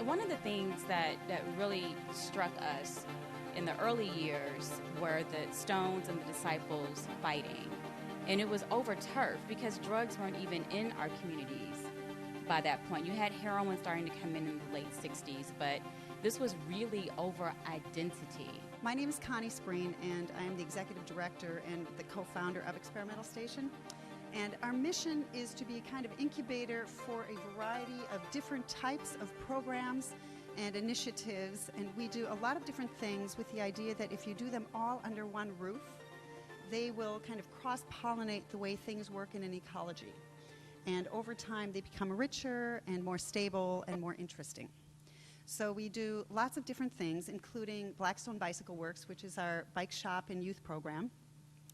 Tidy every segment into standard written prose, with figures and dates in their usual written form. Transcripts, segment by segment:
One of the things that really struck us in the early years were the Stones and the Disciples fighting. And it was over turf because drugs weren't even in our communities by that point. You had heroin starting to come in the late 60s, but this was really over identity. My name is Connie Spreen, and I am the executive director and the co-founder of Experimental Station. And our mission is to be a kind of incubator for a variety of different types of programs and initiatives. And we do a lot of different things with the idea that if you do them all under one roof, they will kind of cross-pollinate the way things work in an ecology. And over time, they become richer and more stable and more interesting. So we do lots of different things, including Blackstone Bicycle Works, which is our bike shop and youth program.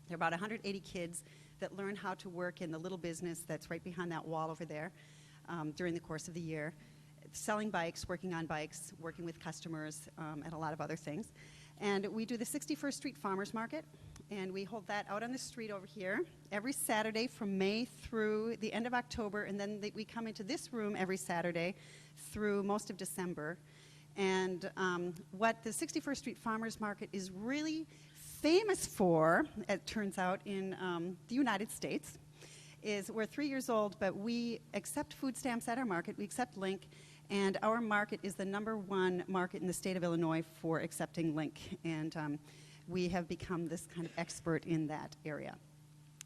There are about 180 kids that learn how to work in the little business that's right behind that wall over there during the course of the year, selling bikes, working on bikes, working with customers, and a lot of other things. And we do the 61st Street Farmers Market, and we hold that out on the street over here every Saturday from May through the end of October, and then we come into this room every Saturday through most of December. And what the 61st Street Farmers Market is really famous for, it turns out, in the United States, is we're 3 years old, but we accept food stamps at our market. We accept Link, and our market is the #1 market in the state of Illinois for accepting Link. And we have become this kind of expert in that area.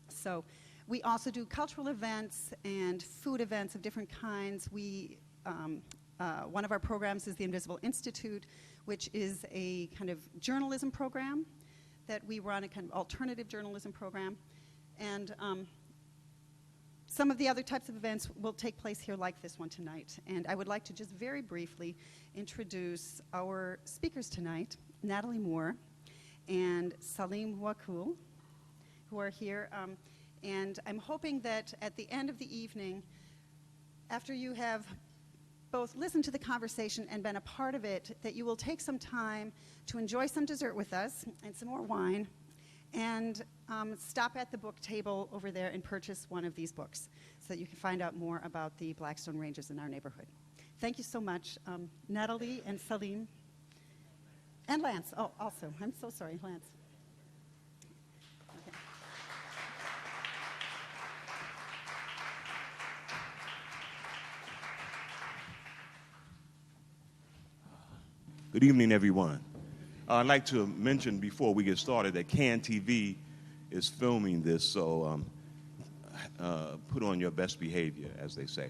So we also do cultural events and food events of different kinds. One of our programs is the Invisible Institute, which is a kind of journalism program that we run, a kind of alternative journalism program. And some of the other types of events will take place here like this one tonight. And I would like to just very briefly introduce our speakers tonight, Natalie Moore and Salim Wakul, who are here. And I'm hoping that at the end of the evening, after you have both listened to the conversation and been a part of it, that you will take some time to enjoy some dessert with us and some more wine, and stop at the book table over there and purchase one of these books so that you can find out more about the Blackstone Rangers in our neighborhood. Thank you so much, Natalie and Salim. And Lance, oh, also. I'm so sorry, Lance. Okay. Good evening, everyone. I'd like to mention before we get started that CAN TV is filming this, so put on your best behavior, as they say.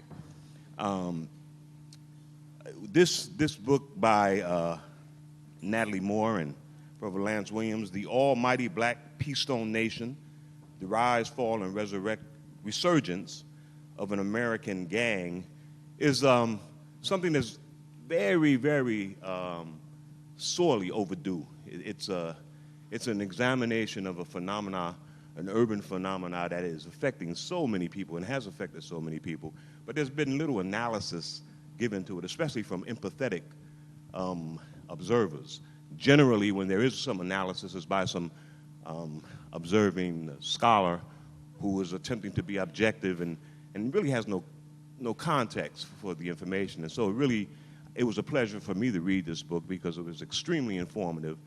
This book by Natalie Moore and Brother Lance Williams, The Almighty Black Keystone Nation, The Rise, Fall, and Resurgence of an American Gang, is something that's very, very sorely overdue. It's an examination of a phenomena, an urban phenomena that is affecting so many people and has affected so many people, but there's been little analysis given to it, especially from empathetic observers. Generally, when there is some analysis, it's by some observing scholar who is attempting to be objective and really has no context for the information. And so it was a pleasure for me to read this book because it was extremely informative,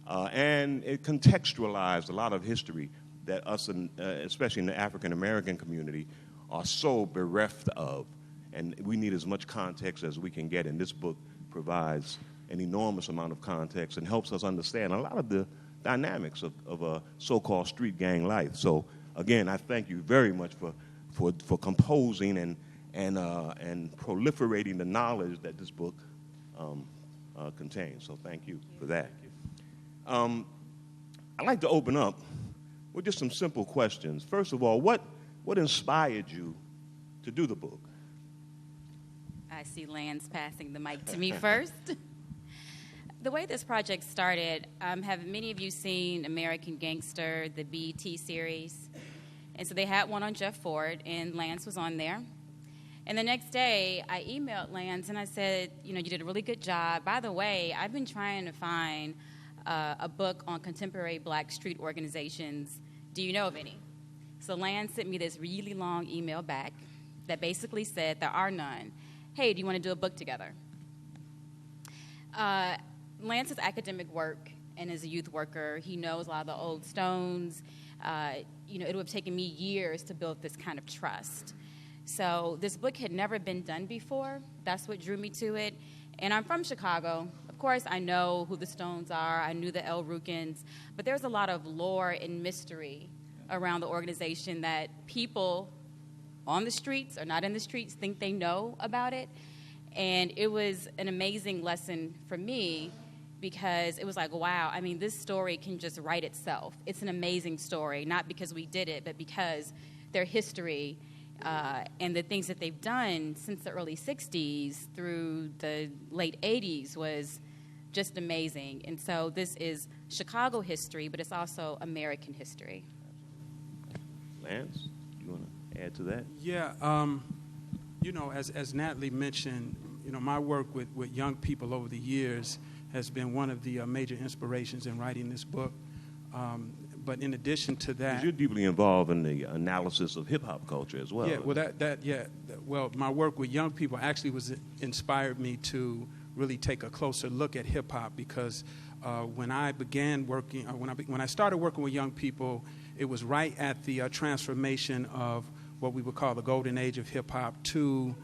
and it contextualized a lot of history that us, especially in the African American community, are so bereft of. And we need as much context as we can get, and this book provides an enormous amount of context and helps us understand a lot of the dynamics of a so-called street gang life. So again, I thank you very much for composing and proliferating the knowledge that this book contains. So thank you for that. I'd like to open up with just some simple questions. First of all, what inspired you to do the book? I see Lance passing the mic to me first. The way this project started, have many of you seen American Gangster, the BET series? And so they had one on Jeff Ford, and Lance was on there. And the next day, I emailed Lance, and I said, you did a really good job. By the way, I've been trying to find a book on contemporary black street organizations. Do you know of any? So Lance sent me this really long email back that basically said there are none. Hey, do you want to do a book together? Lance's academic work and as a youth worker, he knows a lot of the old stones. It would have taken me years to build this kind of trust. So this book had never been done before. That's what drew me to it. And I'm from Chicago. Of course, I know who the Stones are. I knew the El-Rukns. But there's a lot of lore and mystery around the organization that people on the streets or not in the streets think they know about it. And it was an amazing lesson for me because it was like, wow, I mean, this story can just write itself. It's an amazing story, not because we did it, but because their history and the things that they've done since the early 60s through the late 80s was just amazing. And so this is Chicago history, but it's also American history. Lance, do you want to add to that? Yeah, as Natalie mentioned, my work with young people over the years has been one of the major inspirations in writing this book. But in addition to that, you're deeply involved in the analysis of hip hop culture as well. Yeah, well, my work with young people actually inspired me to really take a closer look at hip hop because when I began working, when I started working with young people, it was right at the transformation of what we would call the golden age of hip hop to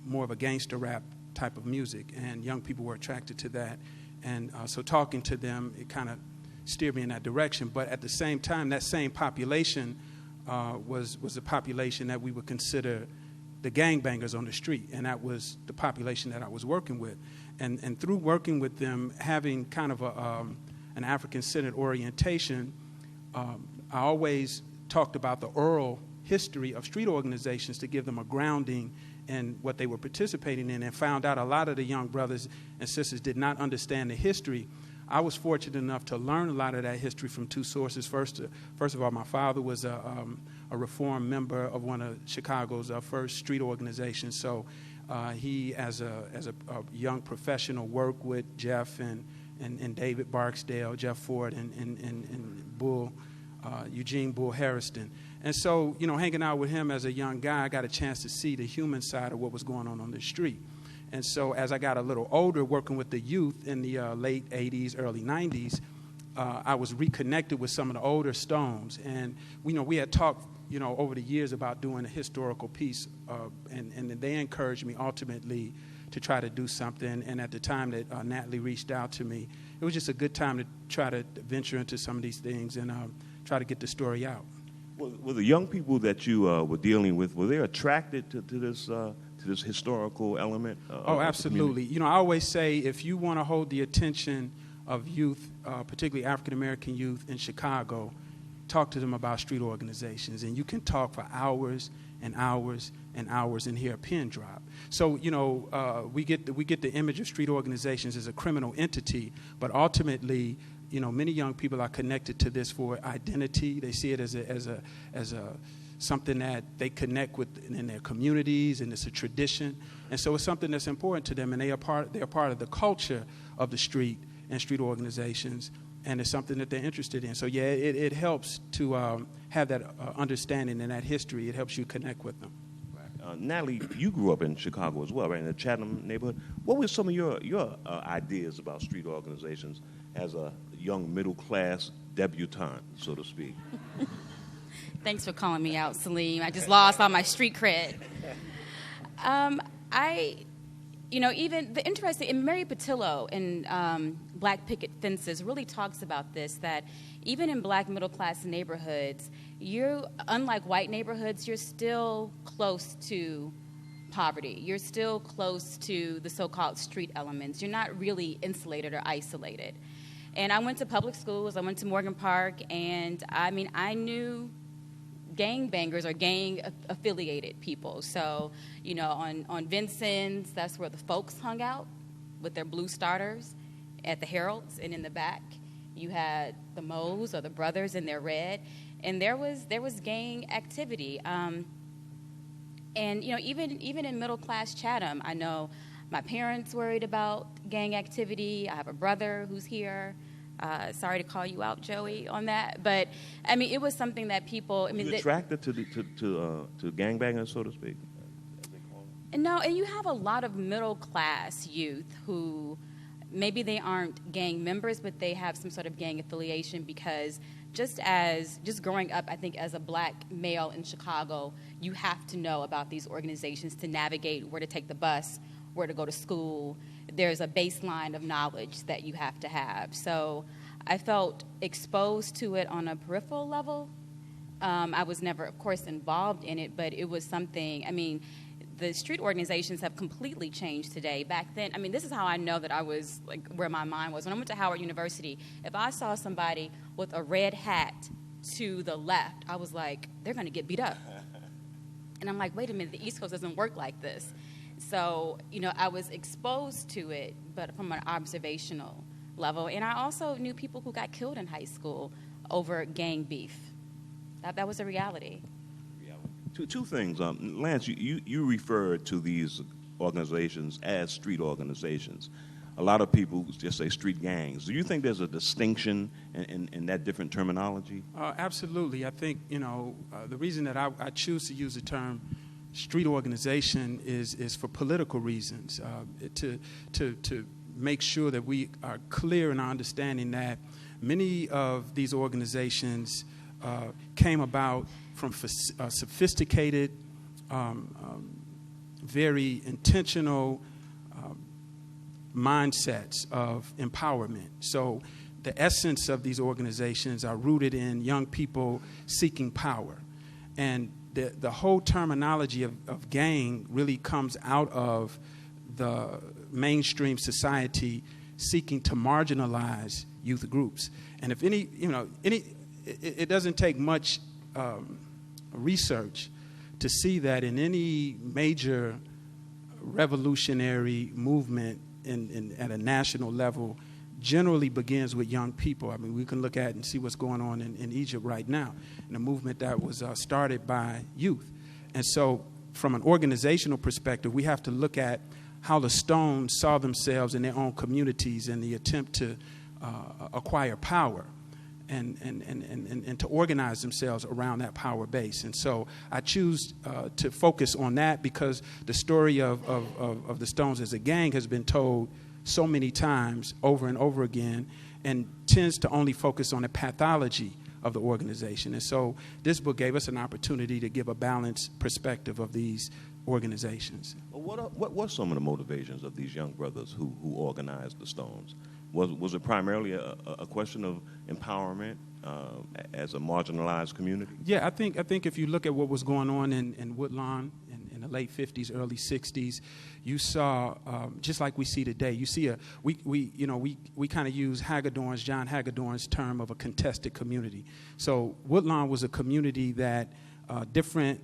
more of a gangster rap type of music, and young people were attracted to that. And so talking to them, it kind of steered me in that direction. But at the same time, that same population was a population that we would consider the gangbangers on the street, and that was the population that I was working with. And through working with them, having kind of an African-centered orientation, I always talked about the oral history of street organizations to give them a grounding in what they were participating in, and found out a lot of the young brothers and sisters did not understand the history. I was fortunate enough to learn a lot of that history from two sources. First of all, my father was a reform member of one of Chicago's first street organizations. So he, as a young professional, worked with Jeff and David Barksdale, Jeff Ford, and Bull, Eugene Bull Harrison. And so, hanging out with him as a young guy, I got a chance to see the human side of what was going on the street. And so as I got a little older, working with the youth in the late 80s, early 90s, I was reconnected with some of the older Stones. And, we had talked, over the years about doing a historical piece. And they encouraged me ultimately to try to do something. And at the time that Natalie reached out to me, it was just a good time to try to venture into some of these things and try to get the story out. Were the young people that you were dealing with, were they attracted to this historical element? Oh, absolutely. I always say if you want to hold the attention of youth, particularly African-American youth in Chicago, talk to them about street organizations. And you can talk for hours and hours and hours and hear a pin drop. So, we get the image of street organizations as a criminal entity, but ultimately, many young people are connected to this for identity. They see it as a something that they connect with in their communities, and it's a tradition. And so it's something that's important to them, and they're part of the culture of the street and street organizations, and it's something that they're interested in. So, yeah, it helps to have that understanding and that history. It helps you connect with them. Natalie, you grew up in Chicago as well, right, in the Chatham neighborhood. What were some of your ideas about street organizations as a young middle-class debutante, so to speak? Thanks for calling me out, Salim. I just lost all my street cred. Even the interesting, and Mary Patillo in Black Picket Fences really talks about this, that even in black middle-class neighborhoods, unlike white neighborhoods, you're still close to poverty. You're still close to the so-called street elements. You're not really insulated or isolated. And I went to public schools. I went to Morgan Park, and I knew gangbangers or gang-affiliated people. So, on Vincent's, that's where the folks hung out with their blue starters at the Heralds, and in the back, you had the Moes or the Brothers in their red, and there was gang activity. Even in middle-class Chatham, I know my parents worried about gang activity. I have a brother who's here. Sorry to call you out, Joey, on that, but I mean, it was something that people. I mean, you attracted to gangbangers, so to speak. No, and you have a lot of middle class youth who maybe they aren't gang members, but they have some sort of gang affiliation because just growing up, I think as a black male in Chicago, you have to know about these organizations to navigate where to take the bus, where to go to school. There's a baseline of knowledge that you have to have. So I felt exposed to it on a peripheral level. I was never, of course, involved in it, but it was something, I mean, the street organizations have completely changed today. Back then, I mean, this is how I know that I was, like, where my mind was. When I went to Howard University, if I saw somebody with a red hat to the left, I was like, they're going to get beat up. And I'm like, wait a minute, the East Coast doesn't work like this. So, I was exposed to it, but from an observational level. And I also knew people who got killed in high school over gang beef. That was a reality. Two things. Lance, you refer to these organizations as street organizations. A lot of people just say street gangs. Do you think there's a distinction in that different terminology? Absolutely. I think, the reason that I choose to use the term street organization is for political reasons, to make sure that we are clear in our understanding that many of these organizations came about from sophisticated, very intentional mindsets of empowerment. So the essence of these organizations are rooted in young people seeking power. And the whole terminology of gang really comes out of the mainstream society seeking to marginalize youth groups. And if it doesn't take much research to see that in any major revolutionary movement at a national level generally begins with young people. I mean, we can look at and see what's going on in Egypt right now, in a movement that was started by youth. And so from an organizational perspective, we have to look at how the Stones saw themselves in their own communities in the attempt to acquire power and to organize themselves around that power base. And so I choose to focus on that because the story of the Stones as a gang has been told so many times over and over again and tends to only focus on the pathology of the organization. And so this book gave us an opportunity to give a balanced perspective of these organizations. Well, what were some of the motivations of these young brothers who organized the Stones? Was it primarily a question of empowerment as a marginalized community? Yeah, I think if you look at what was going on in Woodlawn in the late 50s, early 60s, you saw just like we see today. You see we kind of use John Hagedorn's term of a contested community. So Woodlawn was a community that different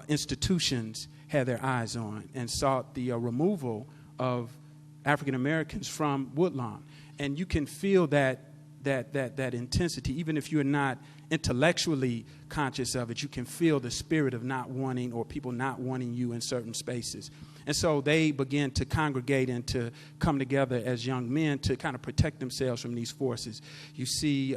institutions had their eyes on and sought the removal of African Americans from Woodlawn. And you can feel that intensity, even if you're not intellectually conscious of it. You can feel the spirit of not wanting, or people not wanting you in certain spaces. And so they began to congregate and to come together as young men to kind of protect themselves from these forces. You see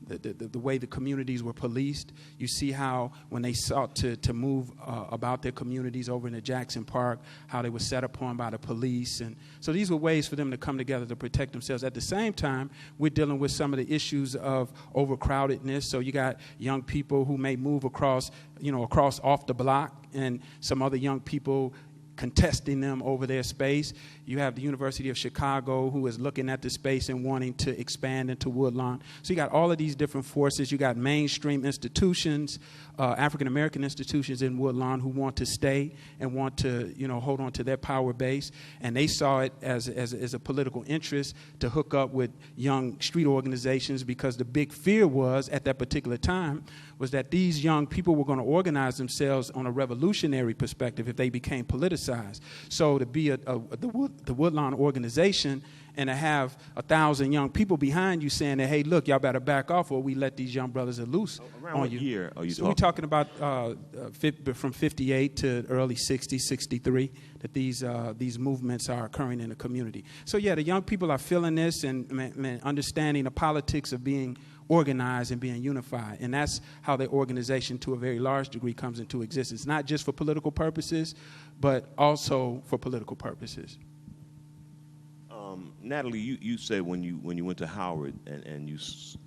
the way the communities were policed. You see how when they sought to move about their communities over into Jackson Park, how they were set upon by the police. And so these were ways for them to come together to protect themselves. At the same time, we're dealing with some of the issues of overcrowdedness. So you got young people who may move across off the block, and some other young people contesting them over their space. You have the University of Chicago, who is looking at the space and wanting to expand into Woodlawn. So you got all of these different forces. You got mainstream institutions, African-American institutions in Woodlawn who want to stay and want to, hold on to their power base. And they saw it as a political interest to hook up with young street organizations, because the big fear was, at that particular time, was that these young people were going to organize themselves on a revolutionary perspective if they became politicized. So to be the Woodlawn organization and to have 1,000 young people behind you saying that, hey, look, y'all better back off or we let these young brothers loose Around on what you. year are you So talking? we're talking about from 58 to early 60s, 63, that these movements are occurring in the community. So, yeah, the young people are feeling this and understanding the politics of being organized and being unified. And that's how their organization, to a very large degree, comes into existence, not just for political purposes, but also for political purposes. Natalie, you said when you went to Howard and you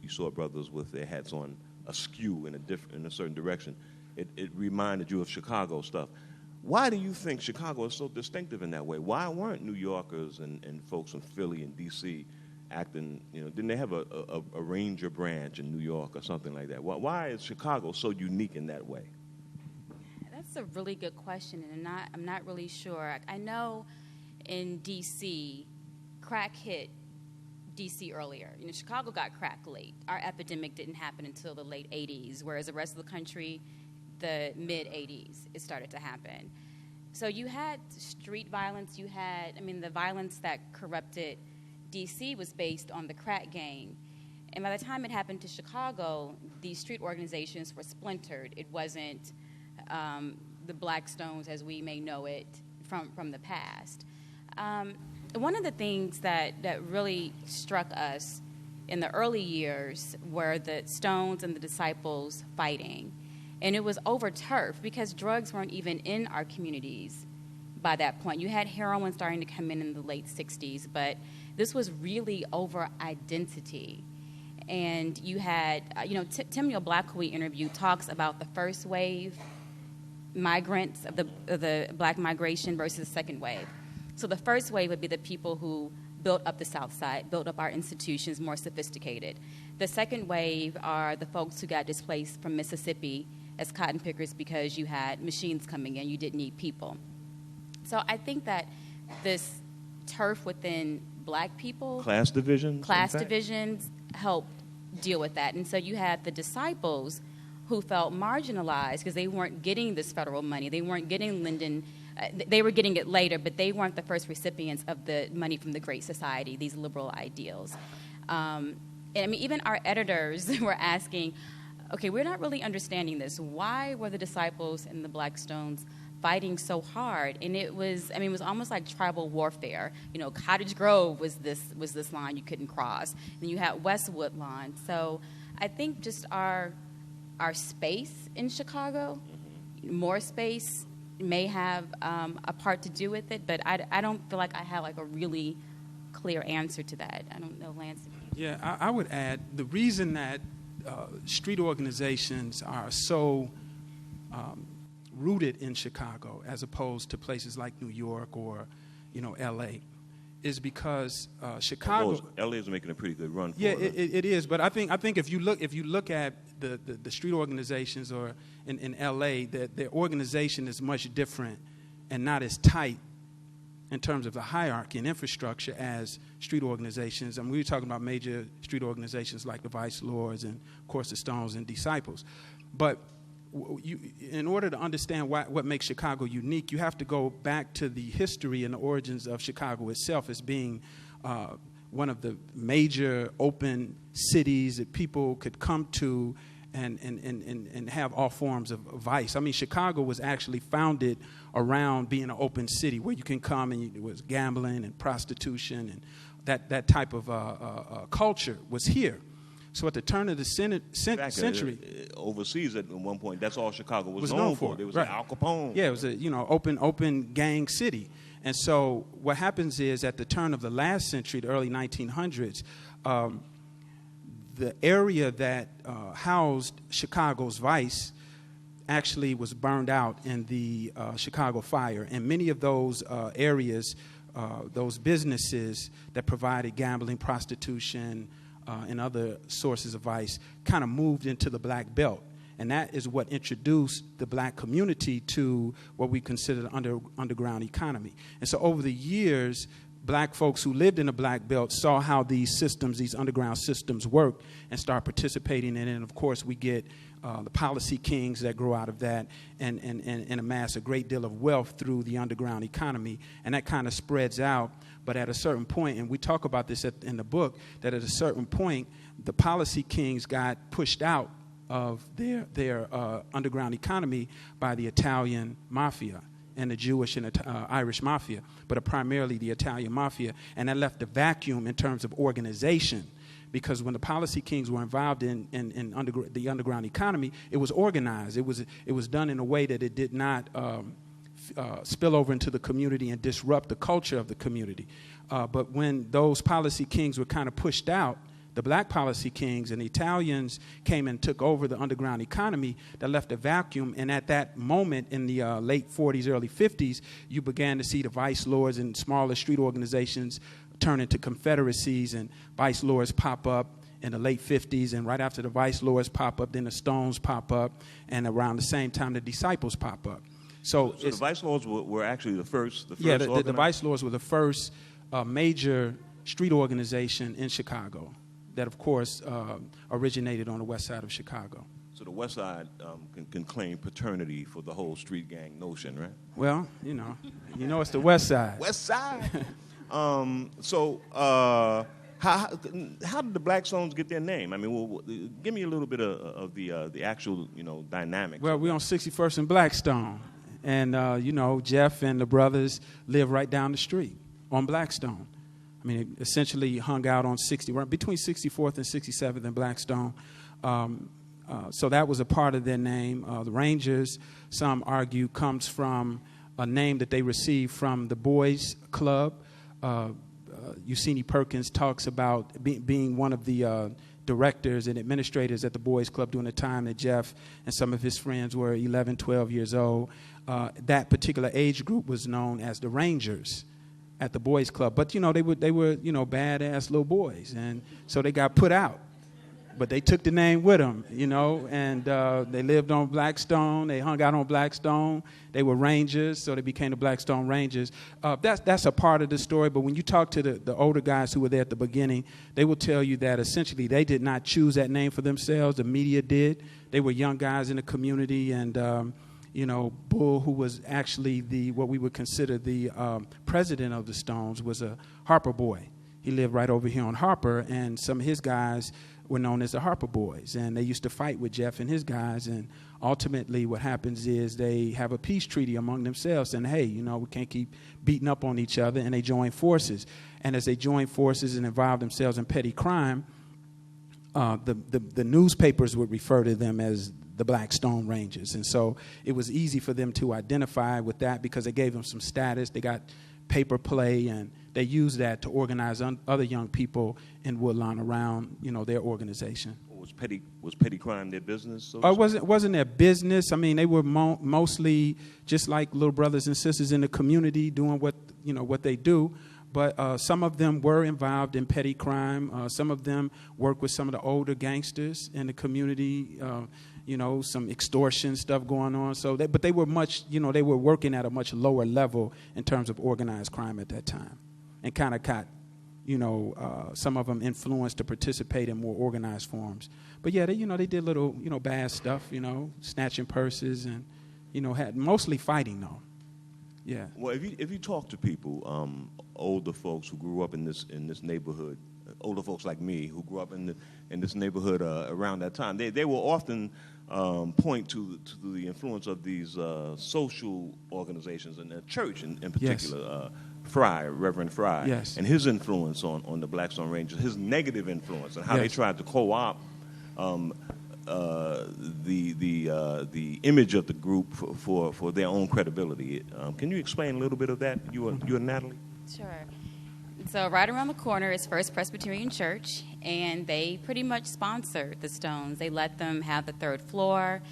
saw brothers with their hats on askew in a certain direction, it reminded you of Chicago stuff. Why do you think Chicago is so distinctive in that way? Why weren't New Yorkers and folks from Philly and D.C. acting, didn't they have a Ranger branch in New York or something like that? Why is Chicago so unique in that way? That's a really good question, and I'm not really sure. I know in D.C., crack hit D.C. earlier. Chicago got crack late. Our epidemic didn't happen until the late 80s, whereas the rest of the country, the mid-80s, it started to happen. So you had street violence. The violence that corrupted D.C. was based on the crack gang. And by the time it happened to Chicago, these street organizations were splintered. It wasn't the Blackstones as we may know it from the past. One of the things that really struck us in the early years were the Stones and the Disciples fighting. And it was over turf because drugs weren't even in our communities by that point. You had heroin starting to come in the late 60s, but this was really over identity. And you had, Timuel Black, who we interviewed, talks about the first wave migrants of the black migration versus the second wave. So the first wave would be the people who built up the South Side, built up our institutions more sophisticated. The second wave are the folks who got displaced from Mississippi as cotton pickers because you had machines coming in, you didn't need people. So I think that this turf within black people, Class divisions helped deal with that. And so you had the Disciples who felt marginalized because they weren't getting this federal money. They weren't getting Linden. They were getting it later, but they weren't the first recipients of the money from the Great Society, these liberal ideals. Even our editors were asking, okay, we're not really understanding this. Why were the Disciples and the Blackstones fighting so hard? And it was almost like tribal warfare. Cottage Grove was this line you couldn't cross. Then you had Westwood line. So I think just our space in Chicago, more space, may have a part to do with it, but I don't feel like I have a really clear answer to that. I don't know, Lance. Yeah, I would add the reason that street organizations are so rooted in Chicago as opposed to places like New York or L.A. is because Chicago. L.A. is making a pretty good run for it. it. Yeah, it is. But I think if you look at the street organizations or in L.A., their organization is much different and not as tight in terms of the hierarchy and infrastructure as street organizations. We were talking about major street organizations like the Vice Lords and, of course, the Stones and Disciples. But in order to understand what makes Chicago unique, you have to go back to the history and the origins of Chicago itself as being one of the major open cities that people could come to and have all forms of vice. Chicago was actually founded around being an open city where you can come and it was gambling and prostitution and that type of culture was here. So at the turn of the century, overseas at one point, that's all Chicago was known for. There was Al Capone. Yeah, it was a open gang city. And so what happens is at the turn of the last century, the early 1900s, the area that housed Chicago's vice actually was burned out in the Chicago fire. And many of those areas, those businesses that provided gambling, prostitution, and other sources of vice kind of moved into the black belt. And that is what introduced the black community to what we consider the underground economy. And so over the years, black folks who lived in the black belt saw how these underground systems work and start participating in it. And of course, we get the policy kings that grow out of that and amass a great deal of wealth through the underground economy. And that kind of spreads out But at a certain point, and we talk about this in the book, that at a certain point, the policy kings got pushed out of their underground economy by the Italian mafia and the Jewish and Irish mafia, but primarily the Italian mafia. And that left a vacuum in terms of organization, because when the policy kings were involved in the underground economy, it was organized. It was done in a way that it did not spill over into the community and disrupt the culture of the community. But when those policy kings were kind of pushed out, the black policy kings and the Italians came and took over the underground economy, that left a vacuum. And at that moment in the late 40s, early 50s, you began to see the vice lords and smaller street organizations turn into confederacies, and vice lords pop up in the late 50s. And right after the vice lords pop up, then the Stones pop up. And around the same time, the Disciples pop up. So the vice lords were actually the first yeah, the vice lords were the first major street organization in Chicago that, of course, originated on the west side of Chicago. So the west side can claim paternity for the whole street gang notion, right? Well, it's the west side. West side. So how did the Blackstones get their name? I mean, give me a little bit of the actual dynamics. Well, we're on 61st and Blackstone, and Jeff and the brothers live right down the street on Blackstone. I mean, it essentially hung out on between 64th and 67th and Blackstone. So that was a part of their name. The Rangers, some argue, comes from a name that they received from the Boys Club. Eugenie Perkins talks about being one of the directors and administrators at the Boys Club during the time that Jeff and some of his friends were 11, 12 years old. That particular age group was known as the Rangers at the Boys Club. But, they were badass little boys. And so they got put out. But they took the name with them, and they lived on Blackstone. They hung out on Blackstone. They were Rangers, so they became the Blackstone Rangers. That's a part of the story. But when you talk to the older guys who were there at the beginning, they will tell you that essentially they did not choose that name for themselves. The media did. They were young guys in the community, and Bull, who was actually what we would consider the president of the Stones, was a Harper boy. He lived right over here on Harper, and some of his guys were known as the Harper Boys, and they used to fight with Jeff and his guys, and ultimately what happens is they have a peace treaty among themselves, and hey, we can't keep beating up on each other, and they join forces. And as they join forces and involve themselves in petty crime, the newspapers would refer to them as the Blackstone Rangers, and so it was easy for them to identify with that because they gave them some status. They got paper play, and they used that to organize other young people in Woodlawn around, their organization. Was petty crime their business? So it wasn't their business. I mean, they were mostly just like little brothers and sisters in the community doing what they do. But some of them were involved in petty crime. Some of them worked with some of the older gangsters in the community. Some extortion stuff going on. But they were they were working at a much lower level in terms of organized crime at that time, and kind of got, some of them influenced to participate in more organized forms. But yeah, they did little, bad stuff, snatching purses and, had mostly fighting though. Yeah. Well, if you talk to people, older folks who grew up in this neighborhood, older folks like me who grew up in this neighborhood around that time, they will often point to the influence of these social organizations and the church in particular. Yes. Reverend Fry, yes. And his influence on the Blackstone Rangers, his negative influence, and how yes. they tried to co-opt the image of the group for their own credibility. Can you explain a little bit of that, you and Natalie? Sure. So right around the corner is First Presbyterian Church, and they pretty much sponsored the Stones. They let them have the third floor,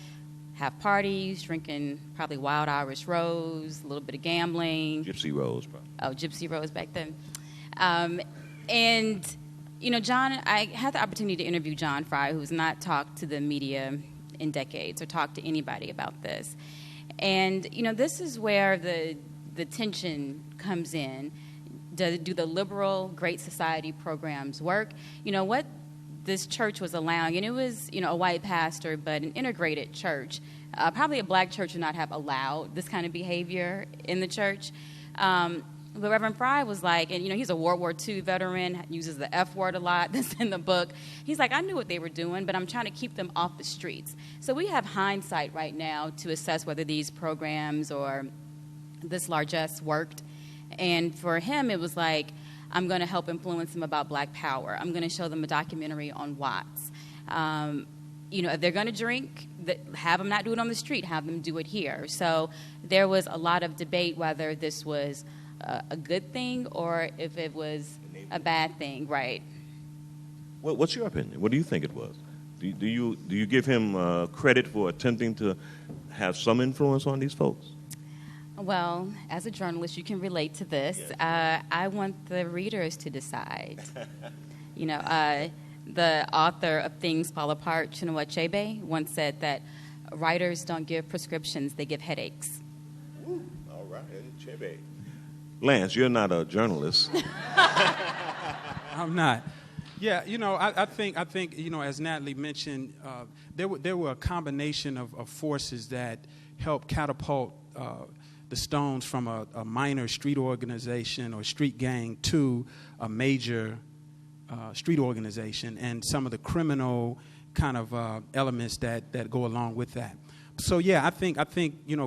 have parties, drinking probably Wild Irish Rose, a little bit of gambling. Gypsy Rose, probably. Oh, Gypsy Rose back then. And, John, I had the opportunity to interview John Fry, who's not talked to the media in decades or talked to anybody about this. And, this is where the tension comes in. Do the liberal Great Society programs work? What this church was allowing, and it was, a white pastor, but an integrated church. Probably a black church would not have allowed this kind of behavior in the church. But Reverend Fry was like, and he's a World War II veteran, uses the F word a lot, that's in the book. He's like, I knew what they were doing, but I'm trying to keep them off the streets. So we have hindsight right now to assess whether these programs or this largesse worked. And for him, it was like, I'm going to help influence them about Black power. I'm going to show them a documentary on Watts. If they're going to drink, have them not do it on the street, have them do it here. So there was a lot of debate whether this was a good thing or if it was a bad thing, right? Well, what's your opinion? What do you think it was? Do you give him credit for attempting to have some influence on these folks? Well, as a journalist, you can relate to this. Yes. I want the readers to decide. The author of Things Fall Apart, Chinua Achebe, once said that writers don't give prescriptions, they give headaches. Ooh, all right, Achebe. Lance, you're not a journalist. I'm not. Yeah, I think as Natalie mentioned, there were a combination of forces that helped catapult the Stones from a minor street organization or street gang to a major street organization, and some of the criminal kind of elements that go along with that. So yeah, I think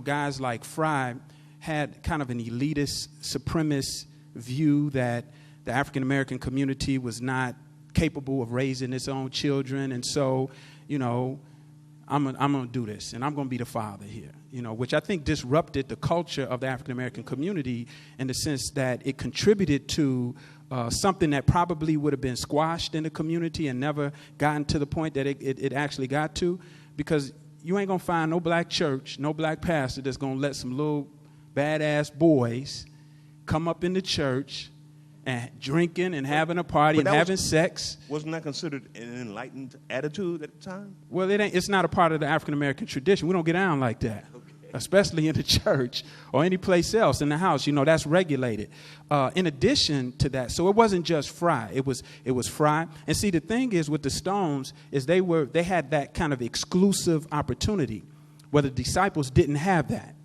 guys like Fry had kind of an elitist, supremacist view that the African American community was not capable of raising its own children, and so I'm gonna do this, and I'm gonna be the father here. Which I think disrupted the culture of the African American community in the sense that it contributed to something that probably would have been squashed in the community and never gotten to the point that it actually got to, because you ain't gonna find no black church, no black pastor that's gonna let some little badass boys come up in the church and drinking and having a party and having sex. Wasn't that considered an enlightened attitude at the time? Well, it's not a part of the African American tradition. We don't get down like that. Especially in the church or any place else in the house, that's regulated. In addition to that, so it wasn't just Fry. It was Fry. And see, the thing is with the Stones is they had that kind of exclusive opportunity where the disciples didn't have that.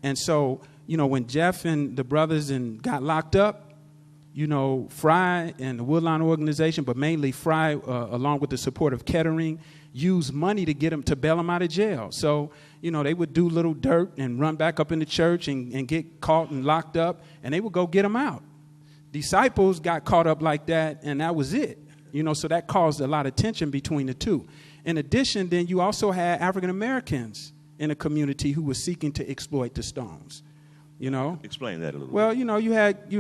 And so, when Jeff and the brothers got locked up, Fry and the Woodline organization, but mainly Fry, along with the support of Kettering, used money to get them to bail them out of jail. So, they would do little dirt and run back up in the church and get caught and locked up, and they would go get them out. Disciples got caught up like that, and that was it. So that caused a lot of tension between the two. In addition, then you also had African Americans in a community who were seeking to exploit the Stones. Explain that a little Well, bit. you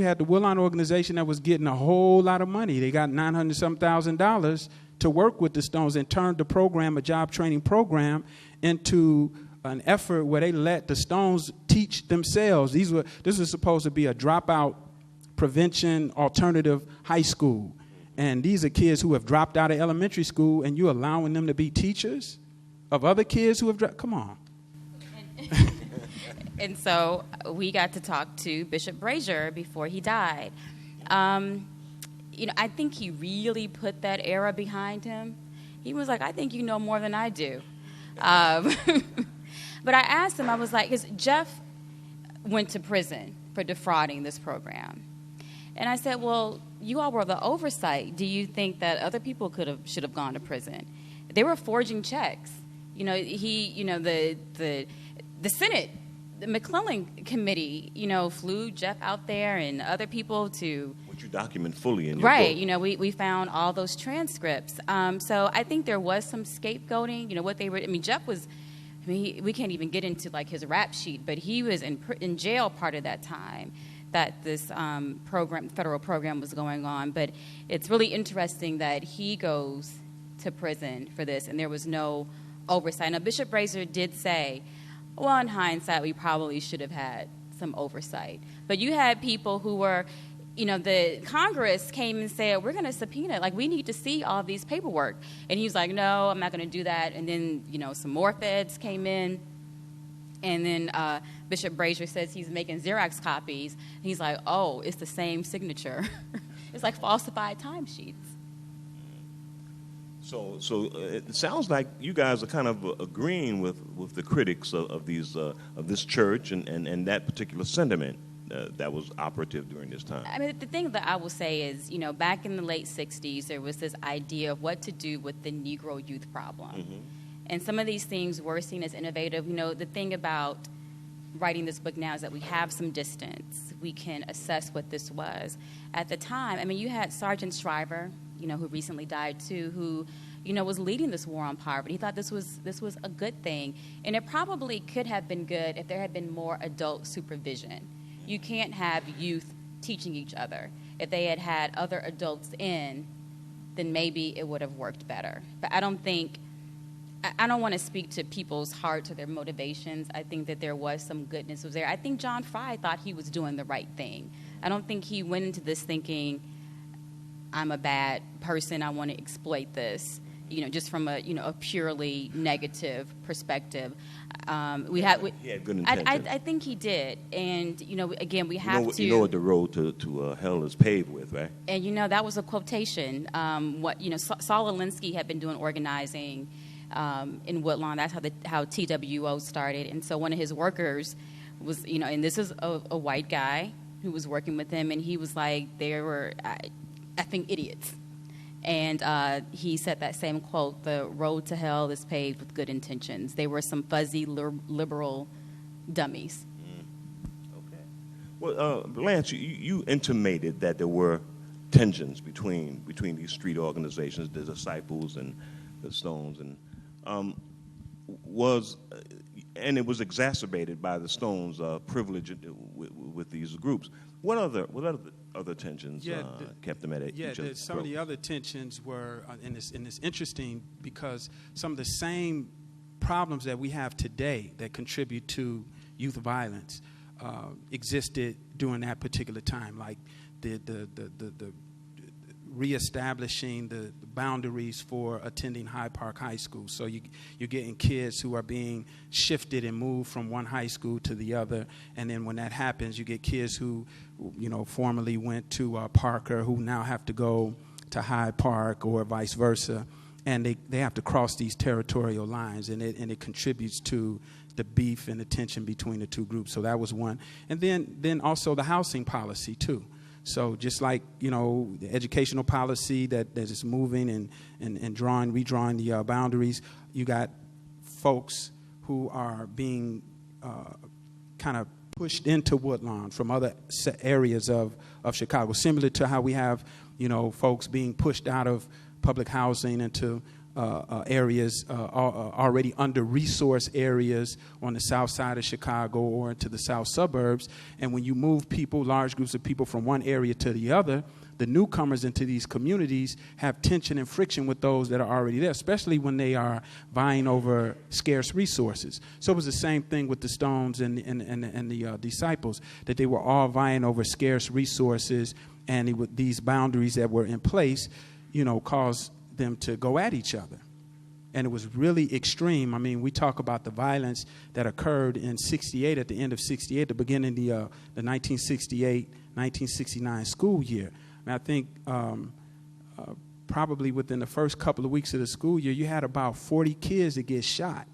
had the Woodline organization that was getting a whole lot of money. They got $900,000 to work with the Stones and turned the program, a job training program, into an effort where they let the Stones teach themselves. This was supposed to be a dropout prevention alternative high school. And these are kids who have dropped out of elementary school, and you're allowing them to be teachers of other kids who have dropped. Come on. And so we got to talk to Bishop Brazier before he died. I think he really put that era behind him. He was like, I think you know more than I do. But I asked him, I was like, because Jeff went to prison for defrauding this program. And I said, well, you all were the oversight. Do you think that other people should have gone to prison? They were forging checks. The Senate, the McClellan committee, flew Jeff out there and other people to... Which you document fully in your book. We found all those transcripts. So I think there was some scapegoating. What they were... Jeff was... we can't even get into, his rap sheet, but he was in jail part of that time that this federal program was going on. But it's really interesting that he goes to prison for this, and there was no oversight. Now, Bishop Brazier did say, well, in hindsight, we probably should have had some oversight. But you had people who were, the Congress came and said, we're going to subpoena, we need to see all these paperwork. And he was like, no, I'm not going to do that. And then, some more feds came in. And then Bishop Brazier says he's making Xerox copies. And he's like, oh, it's the same signature. It's like falsified timesheets. So it sounds like you guys are kind of agreeing with the critics of this church and that particular sentiment that was operative during this time? I mean, the thing that I will say is, back in the late 60s, there was this idea of what to do with the Negro youth problem. Mm-hmm. And some of these things were seen as innovative. The thing about writing this book now is that we have some distance. We can assess what this was. At the time, I mean, you had Sergeant Shriver, who recently died too, who, was leading this war on poverty. He thought this was a good thing. And it probably could have been good if there had been more adult supervision. You can't have youth teaching each other. If they had had other adults in, then maybe it would have worked better. But I don't want to speak to people's hearts or their motivations. I think that there was some goodness was there. I think John Fry thought he was doing the right thing. I don't think he went into this thinking, I'm a bad person, I want to exploit this, just from a purely negative perspective. He had good intentions. I think he did. And, again, we have to... You know what the road to hell is paved with, right? And, that was a quotation. Saul Alinsky had been doing organizing in Woodlawn. That's how TWO started. And so one of his workers was, and this is a white guy who was working with him, and he was like, they were effing idiots. And he said that same quote, the road to hell is paved with good intentions. They were some fuzzy liberal dummies. Okay. Well, Lance, you intimated that there were tensions between these street organizations, the Disciples and the Stones, and and it was exacerbated by the Stones' privilege with these groups. What other tensions kept them at each other's throat? Some of the other tensions were, and it's interesting because some of the same problems that we have today that contribute to youth violence existed during that particular time, like the reestablishing the boundaries for attending Hyde Park High School. So you're getting kids who are being shifted and moved from one high school to the other. And then when that happens, you get kids who, formerly went to Parker who now have to go to Hyde Park or vice versa. And they have to cross these territorial lines, and it contributes to the beef and the tension between the two groups. So that was one. And then also the housing policy, too. So just like, the educational policy that is moving and redrawing the boundaries, you got folks who are being kind of pushed into Woodlawn from other areas of Chicago, similar to how we have, folks being pushed out of public housing into areas already under-resourced areas on the south side of Chicago or into the south suburbs. And when you move people, large groups of people from one area to the other, the newcomers into these communities have tension and friction with those that are already there, especially when they are vying over scarce resources. So it was the same thing with the Stones and the Disciples, that they were all vying over scarce resources, and these boundaries that were in place, caused them to go at each other. And it was really extreme. I mean, we talk about the violence that occurred in 68, at the end of 68, the beginning of the 1968-1969 school year. And I think probably within the first couple of weeks of the school year, you had about 40 kids that get shot.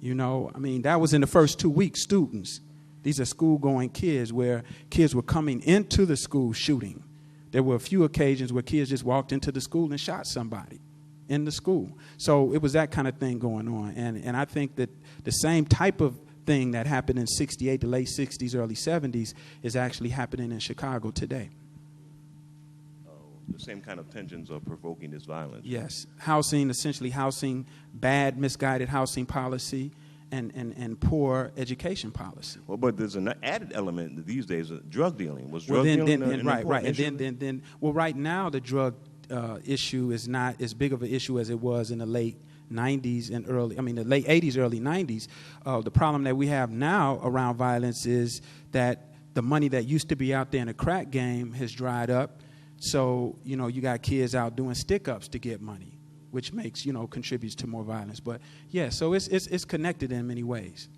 That was in the first 2 weeks, students. These are school-going kids where kids were coming into the school shooting. There were a few occasions where kids just walked into the school and shot somebody in the school. So it was that kind of thing going on. And I think that the same type of thing that happened in 68, the late 60s, early 70s, is actually happening in Chicago today. The same kind of tensions are provoking this violence. Yes. Essentially housing, bad, misguided housing policy, and poor education policy. Well, but there's an added element these days of drug dealing. Was drug dealing right. And then, right now the drug issue is not as big of an issue as it was in the late 90s and the late 80s, early 90s. The problem that we have now around violence is that the money that used to be out there in the crack game has dried up. So, you got kids out doing stick-ups to get money, which makes, contributes to more violence. But, yeah, so it's connected in many ways.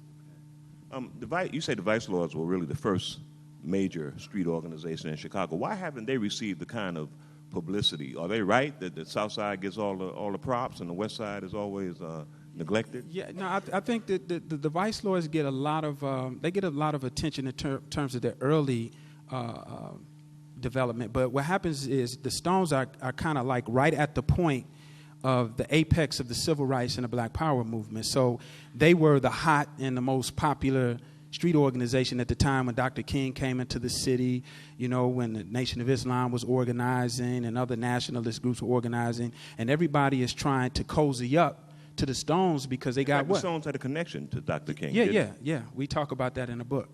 You say the Vice Lords were really the first major street organization in Chicago. Why haven't they received the kind of publicity? Are they right that the South Side gets all the props and the West Side is always neglected? Yeah, no, I think that the vice lords get a lot of attention in terms of their early development. But what happens is the Stones are kind of like right at the point of the apex of the civil rights and the Black Power movement. So they were the hot and the most popular street organization at the time when Dr. King came into the city, you know, when the Nation of Islam was organizing and other nationalist groups were organizing, and everybody is trying to cozy up to the Stones because they got what? what? The Stones had a connection to Dr. King. Yeah. We talk about that in the book.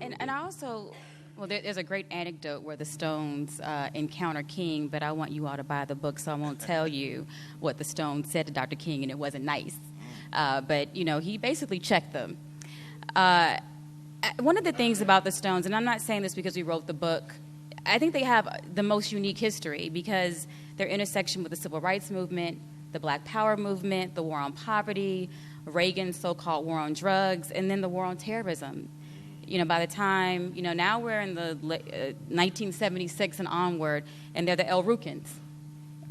And I also, well, there's a great anecdote where the Stones encounter King, but I want you all to buy the book, so I won't tell you what the Stones said to Dr. King, and it wasn't nice. But, you know, he basically checked them. One of the things about the Stones, and I'm not saying this because we wrote the book, I think they have the most unique history because their intersection with the civil rights movement, the Black Power movement, the war on poverty, Reagan's so-called war on drugs, and then the war on terrorism. You know, by the time, you know, now we're in the 1976 and onward, and they're the El-Rukns.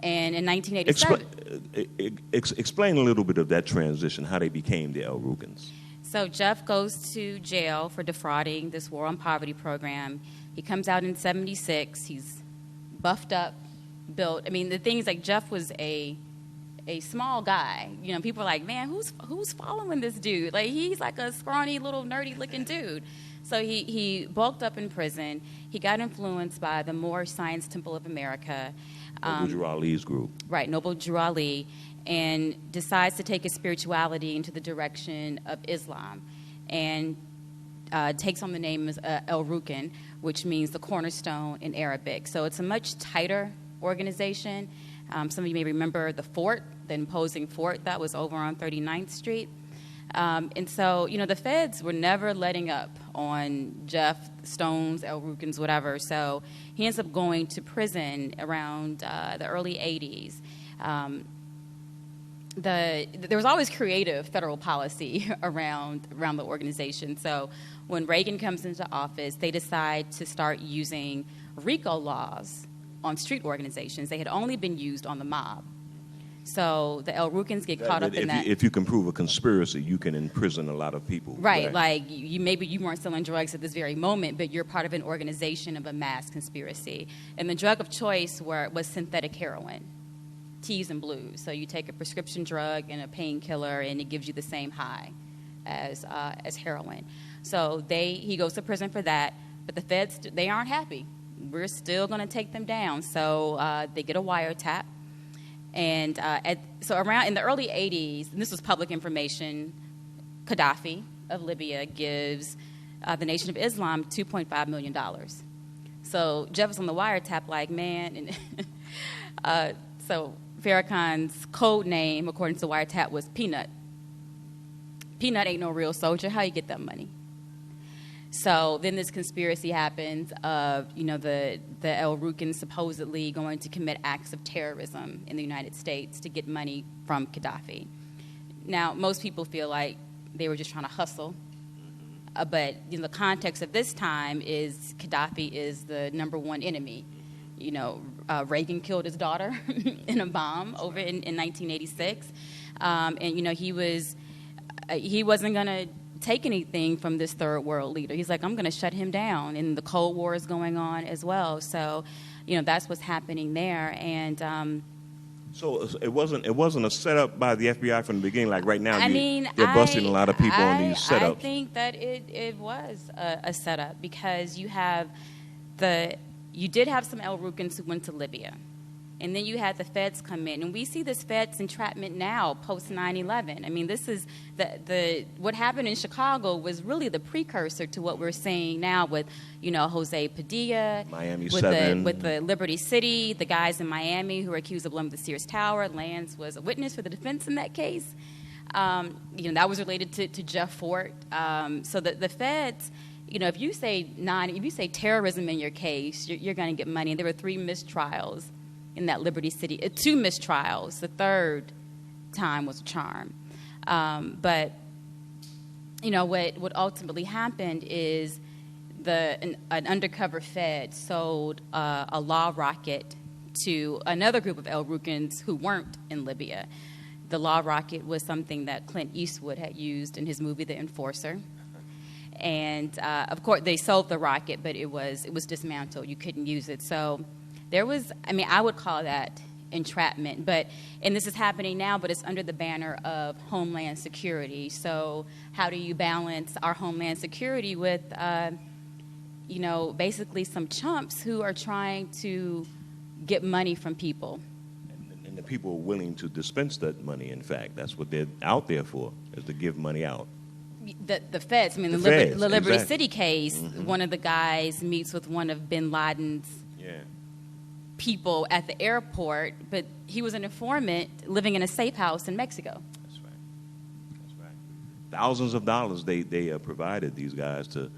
And in 1987... Explain a little bit of that transition, how they became the El-Rukns. So Jeff goes to jail for defrauding this war on poverty program. He comes out in 76. He's buffed up, built. I mean, the thing is, like, Jeff was a small guy. You know, people are like, man, who's following this dude? Like, he's like a scrawny, little, nerdy-looking dude. So he bulked up in prison. He got influenced by the Moorish Science Temple of America. Noble Drew Ali's group. Right, Noble Drew Ali, and decides to take his spirituality into the direction of Islam, and takes on the name as El-Rukn, which means the cornerstone in Arabic. So it's a much tighter organization. Some of you may remember the fort, the imposing fort that was over on 39th Street. And so, you know, the feds were never letting up on Jeff, Stones, El-Rukns, whatever. So he ends up going to prison around the early 80s. There was always creative federal policy around the organization. So when Reagan comes into office, they decide to start using RICO laws on street organizations. They had only been used on the mob. So the El-Rukns get caught up in that. If you can prove a conspiracy, you can imprison a lot of people. Right, like maybe you weren't selling drugs at this very moment, but you're part of an organization of a mass conspiracy. And the drug of choice was synthetic heroin, teas and blues. So you take a prescription drug and a painkiller, and it gives you the same high as heroin. So he goes to prison for that, but the feds, they aren't happy. We're still going to take them down. So they get a wiretap. And so around in the early 80s, and this was public information, Gaddafi of Libya gives the Nation of Islam $2.5 million. So Jeff was on the wiretap like, man. And so Farrakhan's code name, according to the wiretap, was Peanut. Peanut ain't no real soldier. How you get that money? So then this conspiracy happens of, you know, the El-Rukns supposedly going to commit acts of terrorism in the United States to get money from Gaddafi. Now, most people feel like they were just trying to hustle. But in the context of this time is Gaddafi is the number one enemy. You know, Reagan killed his daughter in a bomb over in 1986. And, you know, he wasn't going to take anything from this third world leader. He's like, I'm going to shut him down. And the Cold War is going on as well. So, you know, that's what's happening there. And so it wasn't a setup by the FBI from the beginning. Like right now, they're busting a lot of people on these setups. I think that it was a setup because you did have some El-Rukns who went to Libya. And then you had the feds come in. And we see this feds entrapment now, post 9/11. I mean, this is what happened in Chicago was really the precursor to what we're seeing now with, you know, Jose Padilla. Miami with 7. With the Liberty City, the guys in Miami who were accused of blowing the Sears Tower. Lance was a witness for the defense in that case. You know, that was related to Jeff Fort. So the feds, you know, if you say terrorism in your case, you're going to get money. And there were 3 mistrials in that Liberty City, 2 mistrials. The third time was a charm. But, you know, what ultimately happened is an undercover Fed sold a law rocket to another group of El-Rukns who weren't in Libya. The law rocket was something that Clint Eastwood had used in his movie The Enforcer. And, of course, they sold the rocket, but it was dismantled. You couldn't use it. So there was, I would call that entrapment. And this is happening now, but it's under the banner of Homeland Security. So how do you balance our Homeland Security with, basically some chumps who are trying to get money from people? And the people are willing to dispense that money, in fact. That's what they're out there for, is to give money out. The feds. The Liberty exactly. City case, one of the guys meets with one of bin Laden's people at the airport, but he was an informant living in a safe house in Mexico. That's right. Thousands of dollars they provided these guys to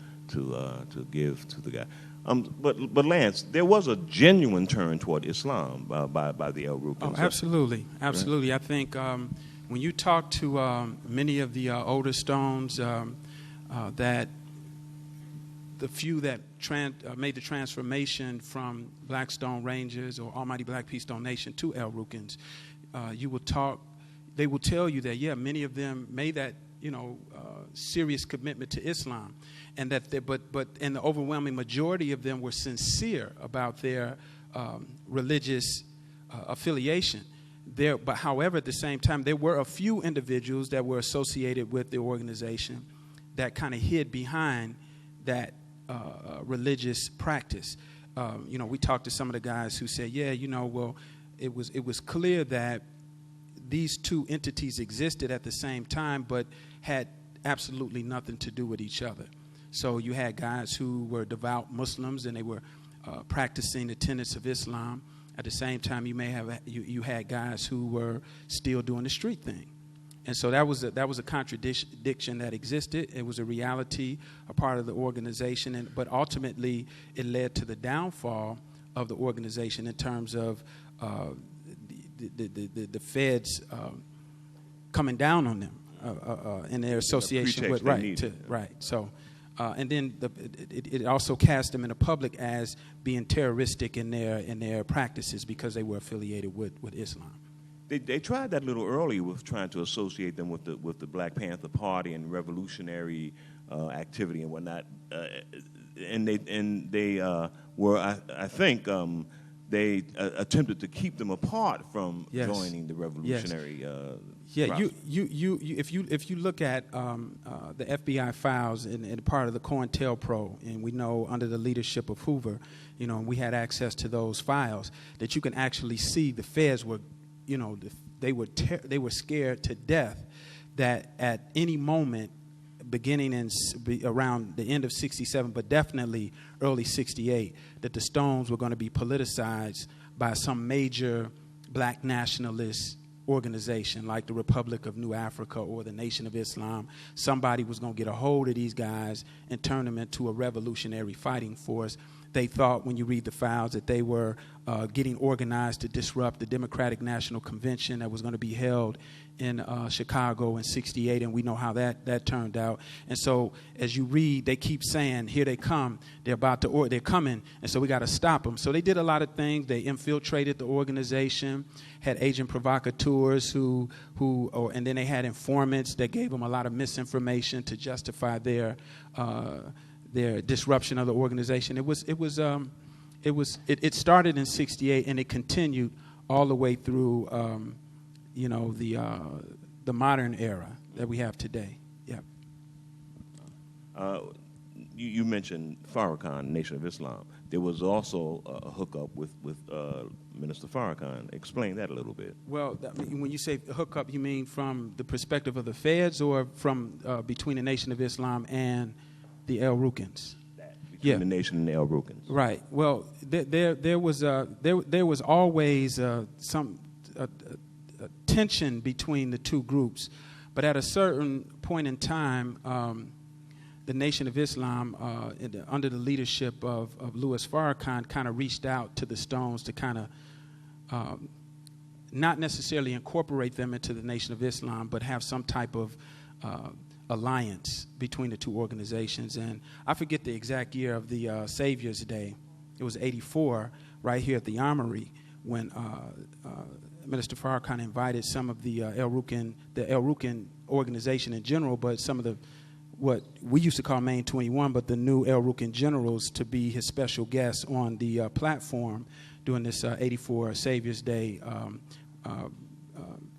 give to the guy. But Lance, there was a genuine turn toward Islam by the El-Rukn. Oh, absolutely. Right? I think when you talk to many of the older Stones, that the few that made the transformation from Blackstone Rangers or Almighty Black Stone Nation to El-Rukns, they will tell you that, many of them made that, serious commitment to Islam, and that and the overwhelming majority of them were sincere about their religious affiliation. But however, at the same time, there were a few individuals that were associated with the organization that kind of hid behind that religious practice. We talked to some of the guys who said, it was clear that these two entities existed at the same time, but had absolutely nothing to do with each other. So you had guys who were devout Muslims and they were practicing the tenets of Islam. At the same time, you had guys who were still doing the street thing. And so that was a contradiction that existed. It was a reality, a part of the organization, but ultimately it led to the downfall of the organization in terms of the feds coming down on them in their association with right. So, and then it also cast them in the public as being terroristic in their practices because they were affiliated with Islam. They tried that a little early with trying to associate them with the Black Panther Party and revolutionary activity and whatnot, and they were I think they attempted to keep them apart from joining the revolutionary. If you look at the FBI files and part of the COINTELPRO, and we know under the leadership of Hoover, we had access to those files, that you can actually see the feds were. They were scared to death that at any moment, beginning in around the end of '67, but definitely early '68, that the Stones were going to be politicized by some major black nationalist organization like the Republic of New Africa or the Nation of Islam. Somebody was going to get a hold of these guys and turn them into a revolutionary fighting force. They thought, when you read the files, that they were getting organized to disrupt the Democratic National Convention that was going to be held in Chicago in '68, and we know how that turned out. And so, as you read, they keep saying, "Here they come! They're they're coming!" And so we got to stop them. So they did a lot of things. They infiltrated the organization, had agent provocateurs and then they had informants that gave them a lot of misinformation to justify their disruption of the organization. It started in '68 and it continued all the way through the modern era that we have today. Yeah. You mentioned Farrakhan, Nation of Islam. There was also a hookup with Minister Farrakhan. Explain that a little bit. Well, when you say hookup, you mean from the perspective of the feds, or from between the Nation of Islam and the El-Rukns? Between the Nation and the El-Rukns. Right. Well, there was always some tension between the two groups, but at a certain point in time, the Nation of Islam, under the leadership of Louis Farrakhan, kind of reached out to the Stones to kind of not necessarily incorporate them into the Nation of Islam, but have some type of alliance between the two organizations. And I forget the exact year of the Savior's Day. It was '84, right here at the Armory, when Minister Farrakhan invited some of the El-Rukn organization in general, but some of the what we used to call Main 21, but the new El-Rukn generals to be his special guests on the platform during this 84 Savior's Day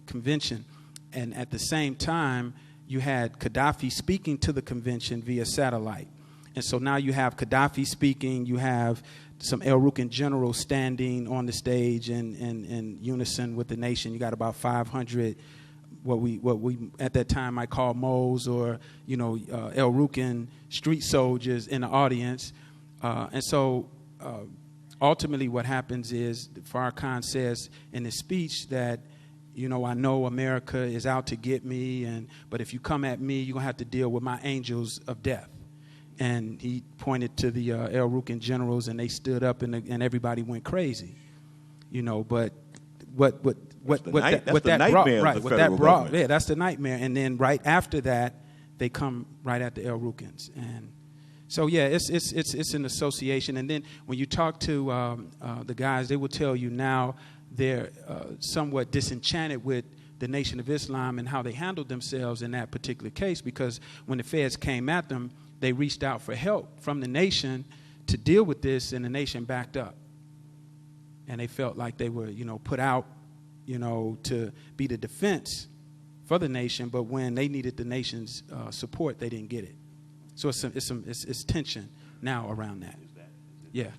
convention. And at the same time, you had Gaddafi speaking to the convention via satellite. And so now you have Gaddafi speaking, you have some El-Rukn generals standing on the stage in unison with the nation. You got about 500 what we at that time might call Mo's or El-Rukn street soldiers in the audience, and so ultimately what happens is Farrakhan says in his speech that I know America is out to get me, but if you come at me, you're gonna have to deal with my angels of death. And he pointed to the El-Rukn generals, and they stood up, and everybody went crazy, But what that brought, yeah, that's the nightmare. And then right after that, they come right at the El-Rukns, and so yeah, it's an association. And then when you talk to the guys, they will tell you now they're somewhat disenchanted with the Nation of Islam and how they handled themselves in that particular case, because when the feds came at them, they reached out for help from the nation to deal with this, and the nation backed up. And they felt like they were, put out, to be the defense for the nation, but when they needed the nation's support, they didn't get it. So it's tension now around that. Yeah.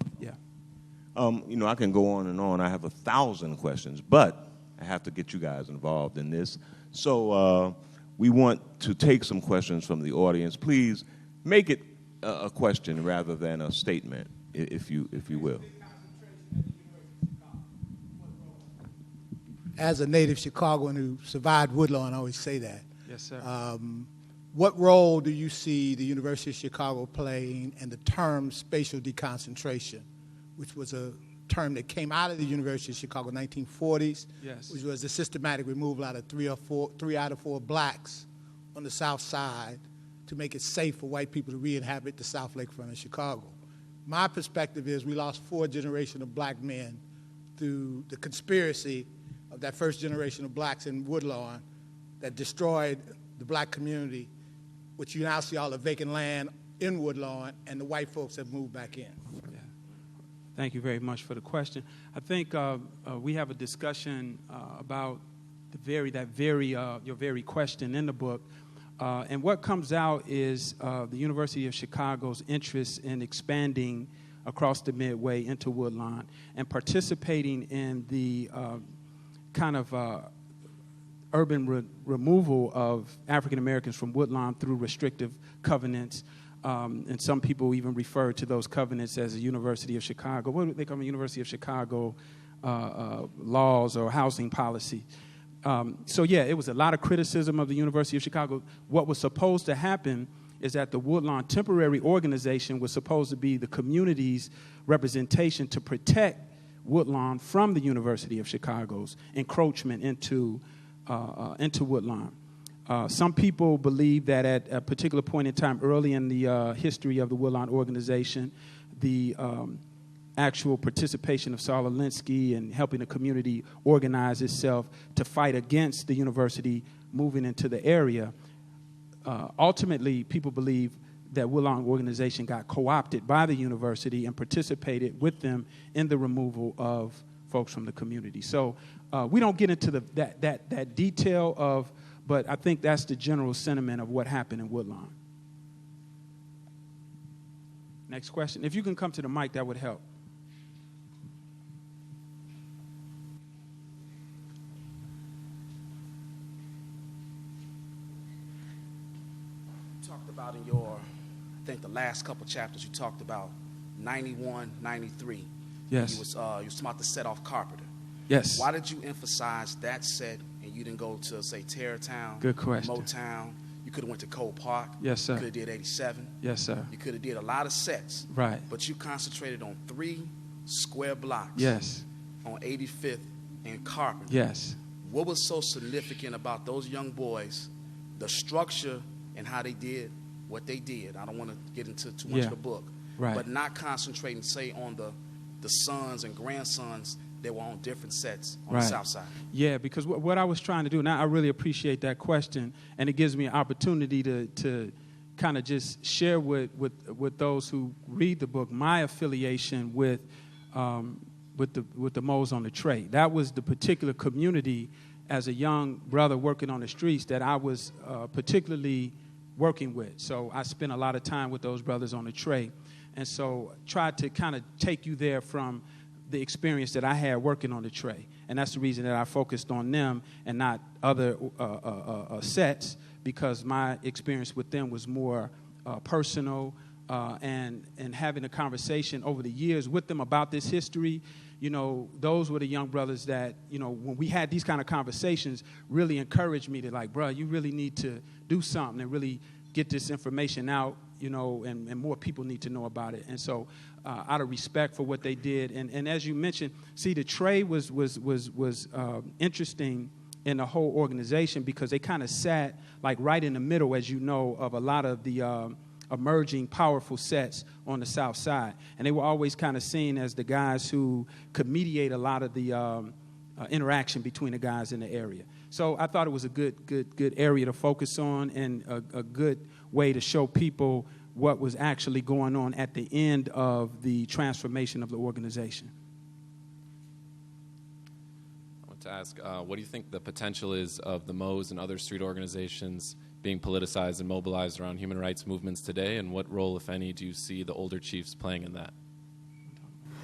I can go on and on. I have 1,000 questions, but I have to get you guys involved in this. So we want to take some questions from the audience. Please make it a question rather than a statement, if you will. As a native Chicagoan who survived Woodlawn, I always say that. Yes, sir. What role do you see the University of Chicago playing in the term spatial deconcentration, which was a term that came out of the University of Chicago in the 1940s, yes, which was the systematic removal out of three out of four blacks on the south side to make it safe for white people to re-inhabit the South Lakefront of Chicago. My perspective is we lost 4 generations of black men through the conspiracy of that first generation of blacks in Woodlawn that destroyed the black community, which you now see all the vacant land in Woodlawn, and the white folks have moved back in. Yeah. Thank you very much for the question. I think we have a discussion about your very question in the book. And what comes out is the University of Chicago's interest in expanding across the Midway into Woodlawn and participating in the kind of urban removal of African Americans from Woodlawn through restrictive covenants. And some people even refer to those covenants as the University of Chicago. What do they call the University of Chicago laws or housing policy? So yeah, it was a lot of criticism of the University of Chicago. What was supposed to happen is that the Woodlawn Temporary Organization was supposed to be the community's representation to protect Woodlawn from the University of Chicago's encroachment into Woodlawn. Some people believe that at a particular point in time early in the history of the Woodlawn organization, the actual participation of Saul Alinsky and helping the community organize itself to fight against the university moving into the area. Ultimately, people believe that Woodlawn organization got co-opted by the university and participated with them in the removal of folks from the community. So we don't get into that detail of, but I think that's the general sentiment of what happened in Woodlawn. Next question. If you can come to the mic, that would help. You talked about in your, I think the last couple chapters, you talked about 91, 93. Yes. You was talking about the set off Carpenter. Yes. Why did you emphasize that set and you didn't go to, say, Terrortown, Good question. Motown? You could have went to Cole Park. Yes, sir. You could have did 87. Yes, sir. You could have did a lot of sets. Right. But you concentrated on 3 square blocks. Yes. On 85th and Carpenter. Yes. What was so significant about those young boys, the structure and how they did what they did? I don't want to get into too much of the book. Right. But not concentrating, say, on the sons and grandsons they were on different sets on the Right. South Side. Yeah, because what I was trying to do, and I really appreciate that question, and it gives me an opportunity to kind of just share with those who read the book my affiliation with the Moles on the Tray. That was the particular community as a young brother working on the streets that I was particularly working with. So I spent a lot of time with those brothers on the tray. And so tried to kind of take you there from the experience that I had working on the tray. And that's the reason that I focused on them and not other sets, because my experience with them was more personal, and having a conversation over the years with them about this history. You know, those were the young brothers that, you know, when we had these kind of conversations, really encouraged me to, like, bro, you really need to do something and really get this information out, you know, and more people need to know about it. And so out of respect for what they did, and as you mentioned, see, the tray was interesting in the whole organization because they kind of sat, like, right in the middle, as you know, of a lot of the emerging powerful sets on the South Side. And they were always kind of seen as the guys who could mediate a lot of the interaction between the guys in the area. So I thought it was a good area to focus on, and a good way to show people what was actually going on at the end of the transformation of the organization. I want to ask, what do you think the potential is of the Mo's and other street organizations being politicized and mobilized around human rights movements today, and what role, if any, do you see the older chiefs playing in that?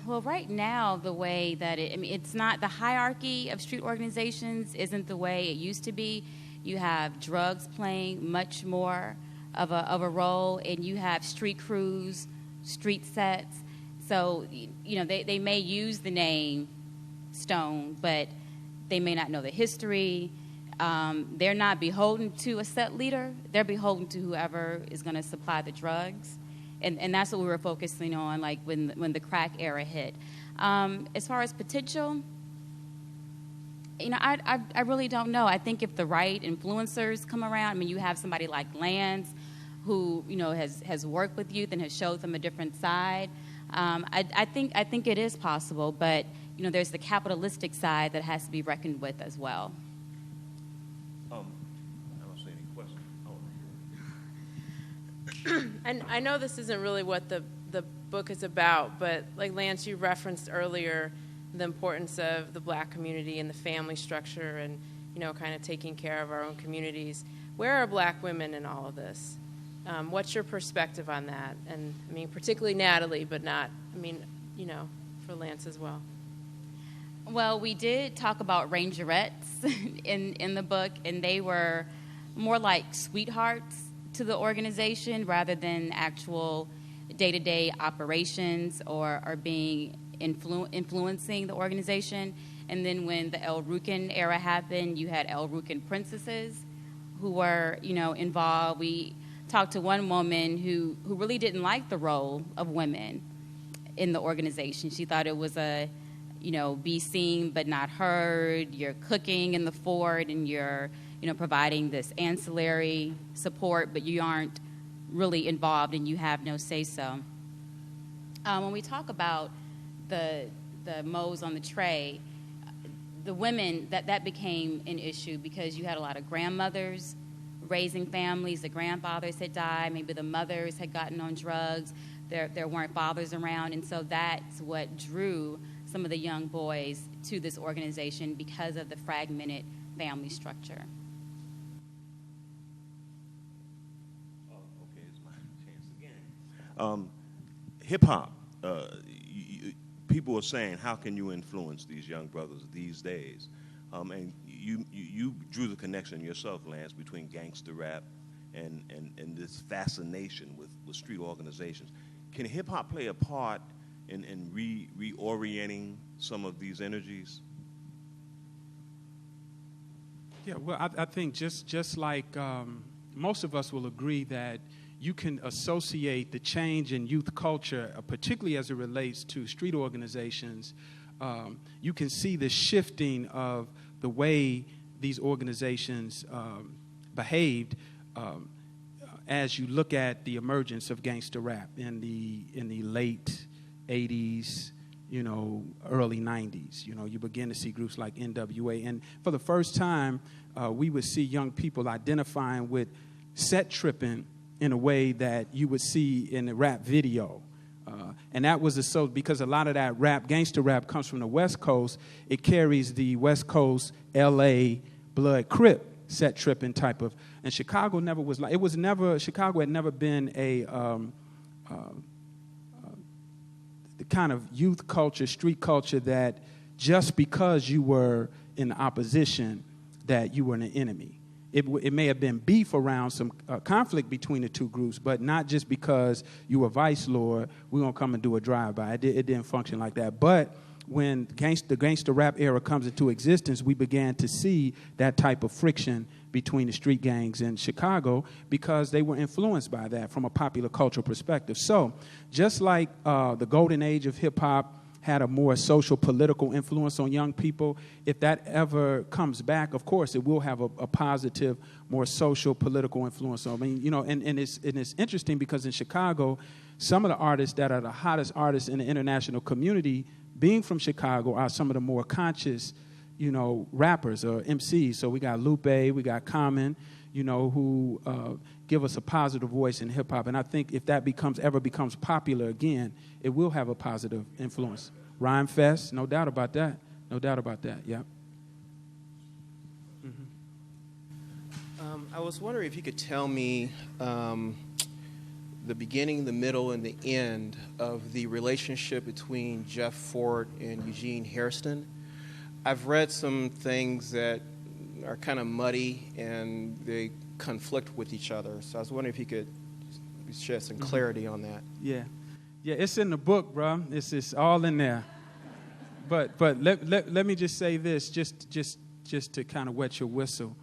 Well, right now, the way that it's not, the hierarchy of street organizations isn't the way it used to be. You have drugs playing much more of a role, and you have street crews, street sets. So, you know, they may use the name Stone, but they may not know the history. They're not beholden to a set leader. They're beholden to whoever is going to supply the drugs. And that's what we were focusing on, like, when the crack era hit. As far as potential, you know, I really don't know. I think if the right influencers come around, I mean, you have somebody like Lance who, you know, has worked with youth and has showed them a different side. I think it is possible, but, you know, there's the capitalistic side that has to be reckoned with as well. I don't see any questions. And I know this isn't really what the book is about, but like Lance, you referenced earlier the importance of the black community and the family structure and, you know, kind of taking care of our own communities. Where are black women in all of this? What's your perspective on that? And, I mean, particularly Natalie, but not, I mean, you know, for Lance as well. Well, we did talk about rangerettes in the book, and they were more like sweethearts to the organization rather than actual day-to-day operations or being influencing the organization. And then when the El-Rukn era happened, you had El-Rukn princesses who were, you know, involved. We talked to one woman who really didn't like the role of women in the organization. She thought it was you know, be seen but not heard. You're cooking in the fort and you're, you know, providing this ancillary support, but you aren't really involved and you have no say-so. When we talk about the Mo's on the tray, the women, that became an issue because you had a lot of grandmothers raising families. The grandfathers had died. Maybe the mothers had gotten on drugs. There weren't fathers around, and so that's what drew some of the young boys to this organization because of the fragmented family structure. Okay, it's my chance again. Hip-hop, people are saying, how can you influence these young brothers these days? And you drew the connection yourself, Lance, between gangster rap and this fascination with street organizations. Can hip-hop play a part in reorienting some of these energies? Yeah, well, I think just like most of us will agree that you can associate the change in youth culture, particularly as it relates to street organizations. You can see the shifting of the way these organizations behaved as you look at the emergence of gangster rap in the late 80s, early 90s. You begin to see groups like NWA. And for the first time, we would see young people identifying with set tripping in a way that you would see in a rap video. And that was because a lot of that rap, gangster rap, comes from the West Coast. It carries the West Coast, L.A., Blood Crip, set tripping type of. And Chicago never was like, Chicago had never been the kind of youth culture, street culture that just because you were in opposition, that you were an enemy. It may have been beef around some conflict between the two groups, but not just because you were vice lord, we're going to come and do a drive-by. It didn't function like that. But when the gangster rap era comes into existence, we began to see that type of friction between the street gangs in Chicago because they were influenced by that from a popular cultural perspective. So just like the golden age of hip-hop had a more social, political influence on young people, if that ever comes back, of course, it will have a positive, more social, political influence. I mean, and it's interesting because in Chicago, some of the artists that are the hottest artists in the international community, being from Chicago, are some of the more conscious, rappers or MCs. So we got Lupe, we got Common, who give us a positive voice in hip-hop. And I think if that ever becomes popular again, it will have a positive influence. Rhyme Fest, no doubt about that. No doubt about that, yeah. I was wondering if you could tell me the beginning, the middle, and the end of the relationship between Jeff Fort and Eugene Hairston. I've read some things that are kind of muddy and they conflict with each other. So I was wondering if you could shed some clarity on that. Yeah, it's in the book, bro. It's all in there. But let me just say this, just to kind of wet your whistle.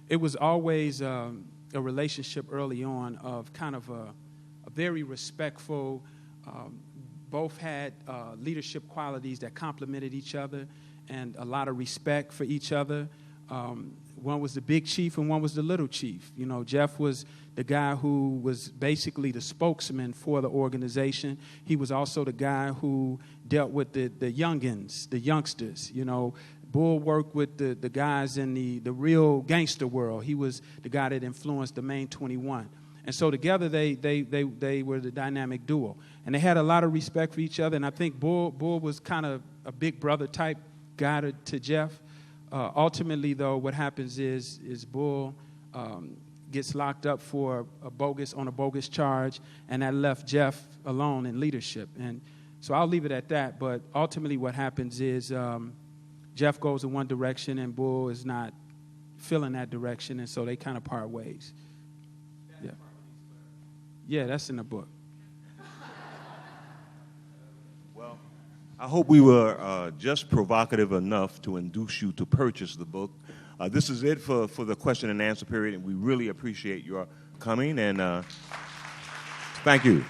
It was always a relationship early on of kind of a very respectful. Both had leadership qualities that complemented each other, and a lot of respect for each other. One was the big chief and one was the little chief. Jeff was the guy who was basically the spokesman for the organization. He was also the guy who dealt with the youngins, the youngsters. Bull worked with the guys in the real gangster world. He was the guy that influenced the main 21. And so together they were the dynamic duo. And they had a lot of respect for each other. And I think Bull was kind of a big brother type guy to Jeff. Ultimately, though, what happens is Bull gets locked up for a bogus charge, and that left Jeff alone in leadership. And so I'll leave it at that. But ultimately, what happens is Jeff goes in one direction, and Bull is not feeling that direction, and so they kind of part ways. Yeah, that's in the book. I hope we were just provocative enough to induce you to purchase the book. This is it for the question and answer period, and we really appreciate your coming, and thank you.